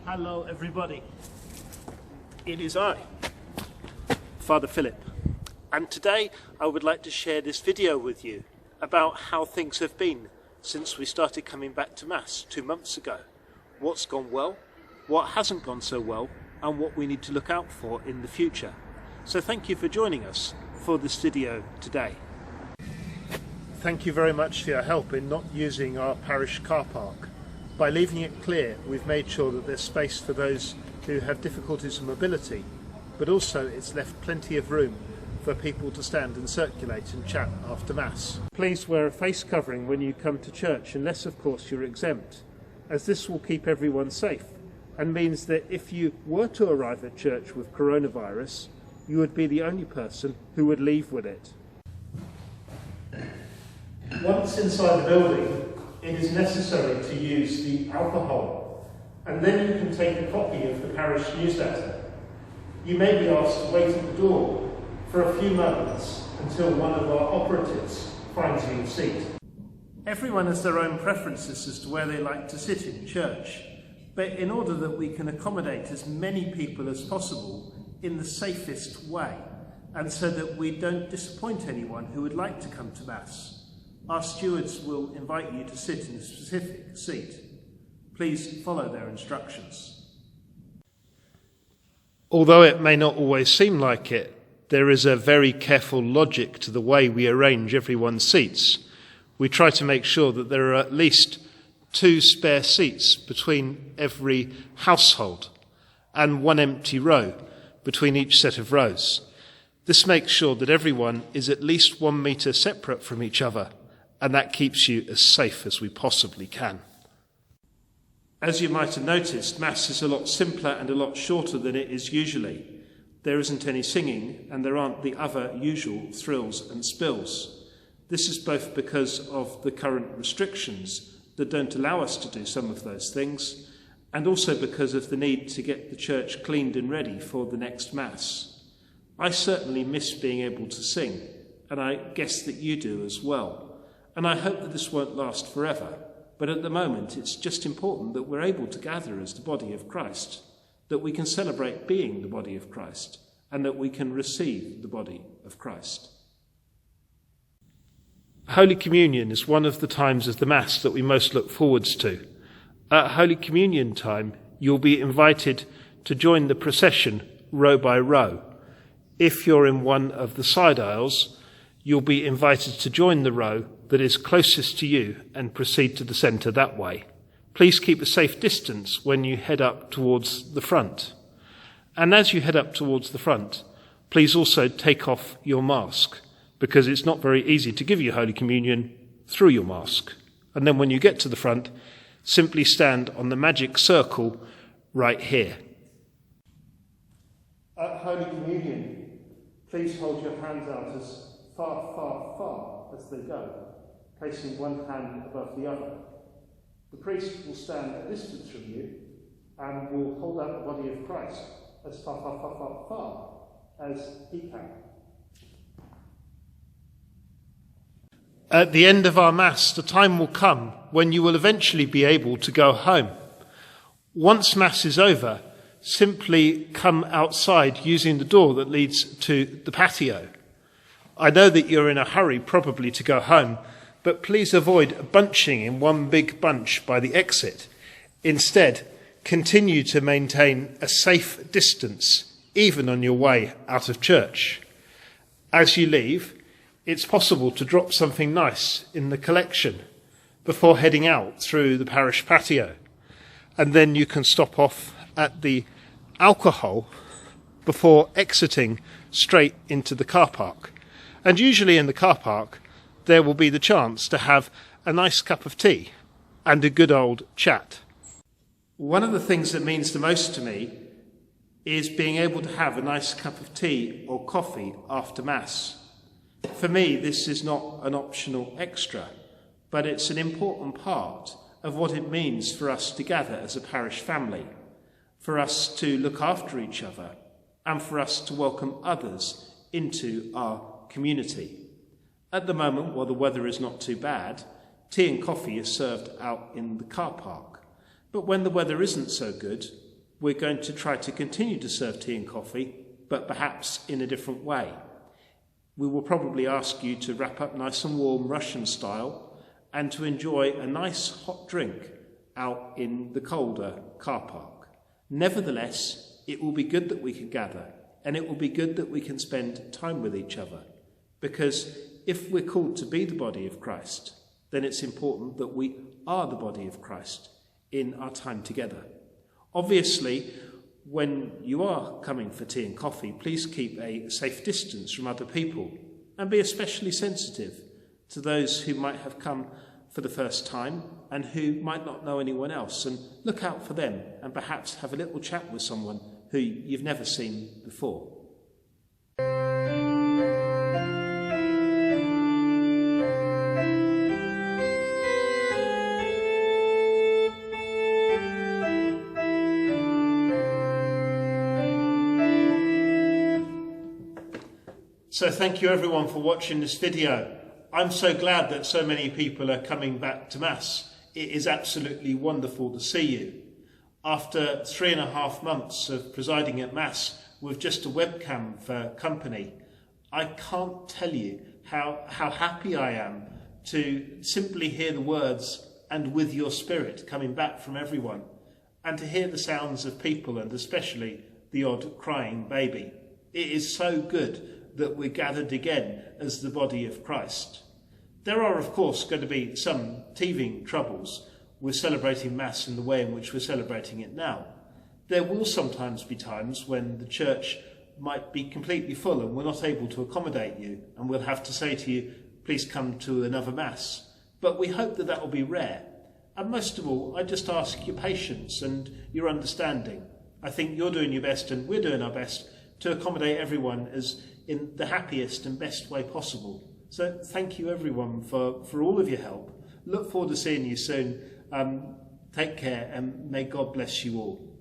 Hello everybody, it is I, Father Philip, and today I would like to share this video with you about how things have been since we started coming back to Mass 2 months ago. What's gone well, what hasn't gone so well, and what we need to look out for in the future. So thank you for joining us for this video today. Thank you very much for your help in not using our parish car park. By leaving it clear, we've made sure that there's space for those who have difficulties with mobility, but also it's left plenty of room for people to stand and circulate and chat after Mass. Please wear a face covering when you come to church, unless of course you're exempt, as this will keep everyone safe and means that if you were to arrive at church with coronavirus, you would be the only person who would leave with it. Once inside the building, it is necessary to use the alcohol, and then you can take a copy of the parish newsletter. You may be asked to wait at the door for a few moments until one of our operatives finds you a seat. Everyone has their own preferences as to where they like to sit in church, but in order that we can accommodate as many people as possible in the safest way, and so that we don't disappoint anyone who would like to come to Mass, our stewards will invite you to sit in a specific seat. Please follow their instructions. Although it may not always seem like it, there is a very careful logic to the way we arrange everyone's seats. We try to make sure that there are at least 2 spare seats between every household and 1 empty row between each set of rows. This makes sure that everyone is at least 1 metre separate from each other, and that keeps you as safe as we possibly can. As you might have noticed, Mass is a lot simpler and a lot shorter than it is usually. There isn't any singing, and there aren't the other usual thrills and spills. This is both because of the current restrictions that don't allow us to do some of those things, and also because of the need to get the church cleaned and ready for the next Mass. I certainly miss being able to sing, and I guess that you do as well. And I hope that this won't last forever, but at the moment it's just important that we're able to gather as the body of Christ, that we can celebrate being the body of Christ, and that we can receive the body of Christ. Holy Communion is one of the times of the Mass that we most look forwards to. At Holy Communion time, you'll be invited to join the procession row by row. If you're in one of the side aisles, you'll be invited to join the row that is closest to you and proceed to the centre that way. Please keep a safe distance when you head up towards the front. And as you head up towards the front, please also take off your mask, because it's not very easy to give you Holy Communion through your mask. And then when you get to the front, simply stand on the magic circle right here. At Holy Communion, please hold your hands out as far, far, far as they go, placing one hand above the other. The priest will stand a distance from you and will hold out the body of Christ as far, far, far, far, far as he can. At the end of our Mass, the time will come when you will eventually be able to go home. Once Mass is over, simply come outside using the door that leads to the patio. I know that you're in a hurry probably to go home, but please avoid bunching in one big bunch by the exit. Instead, continue to maintain a safe distance, even on your way out of church. As you leave, it's possible to drop something nice in the collection before heading out through the parish patio. And then you can stop off at the alcohol before exiting straight into the car park. And usually in the car park, there will be the chance to have a nice cup of tea and a good old chat. One of the things that means the most to me is being able to have a nice cup of tea or coffee after Mass. For me, this is not an optional extra, but it's an important part of what it means for us to gather as a parish family, for us to look after each other, and for us to welcome others into our community. At the moment, while the weather is not too bad, tea and coffee is served out in the car park. But when the weather isn't so good, we're going to try to continue to serve tea and coffee, but perhaps in a different way. We will probably ask you to wrap up nice and warm Russian style and to enjoy a nice hot drink out in the colder car park. Nevertheless, it will be good that we can gather, and it will be good that we can spend time with each other, because if we're called to be the body of Christ, then it's important that we are the body of Christ in our time together. Obviously, when you are coming for tea and coffee, please keep a safe distance from other people and be especially sensitive to those who might have come for the first time and who might not know anyone else, and look out for them and perhaps have a little chat with someone who you've never seen before. So thank you everyone for watching this video. I'm so glad that so many people are coming back to Mass. It is absolutely wonderful to see you. After 3.5 months of presiding at Mass with just a webcam for company, I can't tell you how happy I am to simply hear the words "and with your spirit" coming back from everyone, and to hear the sounds of people, and especially the odd crying baby. It is so good that we're gathered again as the body of Christ. There are, of course, going to be some teething troubles with celebrating Mass in the way in which we're celebrating it now. There will sometimes be times when the church might be completely full and we're not able to accommodate you, and we'll have to say to you, please come to another Mass. But we hope that that will be rare. And most of all, I just ask your patience and your understanding. I think you're doing your best and we're doing our best to accommodate everyone as in the happiest and best way possible. So thank you everyone for all of your help. Look forward to seeing you soon. Take care, and may God bless you all.